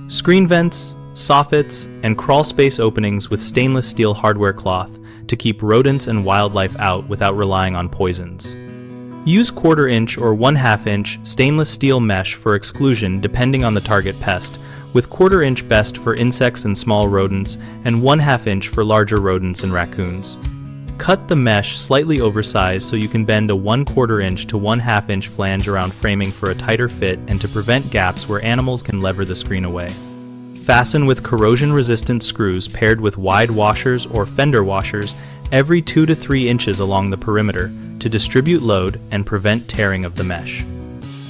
Screen vents, soffits, and crawlspace openings with stainless steel hardware cloth to keep rodents and wildlife out without relying on poisons. Use 1/4 inch or 1/2 inch stainless steel mesh for exclusion depending on the target pest, with 1/4 inch best for insects and small rodents and 1/2 inch for larger rodents and raccoons. Cut the mesh slightly oversized so you can bend a 1/4 inch to 1/2 inch flange around framing for a tighter fit and to prevent gaps where animals can lever the screen away. Fasten with corrosion-resistant screws paired with wide washers or fender washers every 2 to 3 inches along the perimeter to distribute load and prevent tearing of the mesh.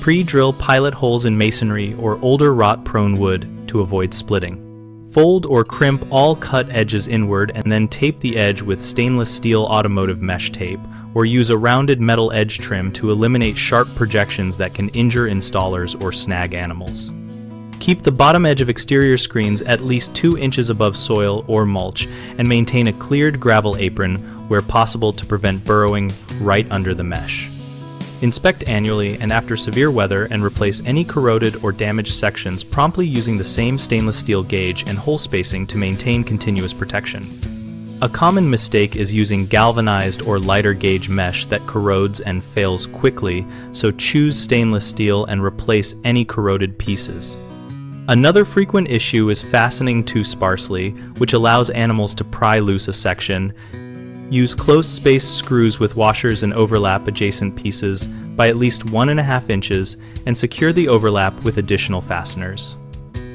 Pre-drill pilot holes in masonry or older rot-prone wood to avoid splitting. Fold or crimp all cut edges inward and then tape the edge with stainless steel automotive mesh tape, or use a rounded metal edge trim to eliminate sharp projections that can injure installers or snag animals. Keep the bottom edge of exterior screens at least 2 inches above soil or mulch and maintain a cleared gravel apron where possible to prevent burrowing right under the mesh. Inspect annually and after severe weather and replace any corroded or damaged sections promptly using the same stainless steel gauge and hole spacing to maintain continuous protection. A common mistake is using galvanized or lighter gauge mesh that corrodes and fails quickly, so choose stainless steel and replace any corroded pieces. Another frequent issue is fastening too sparsely, which allows animals to pry loose a section. Use close-spaced screws with washers and overlap adjacent pieces by at least 1.5 inches and secure the overlap with additional fasteners.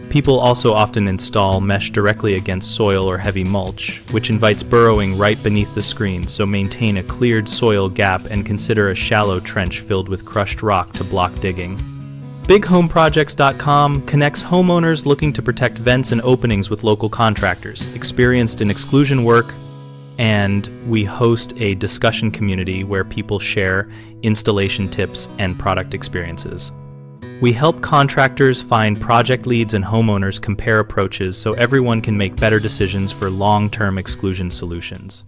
People also often install mesh directly against soil or heavy mulch, which invites burrowing right beneath the screen, so maintain a cleared soil gap and consider a shallow trench filled with crushed rock to block digging. BigHomeProjects.com connects homeowners looking to protect vents and openings with local contractors experienced in exclusion work, and we host a discussion community where people share installation tips and product experiences. We help contractors find project leads and homeowners compare approaches so everyone can make better decisions for long-term exclusion solutions.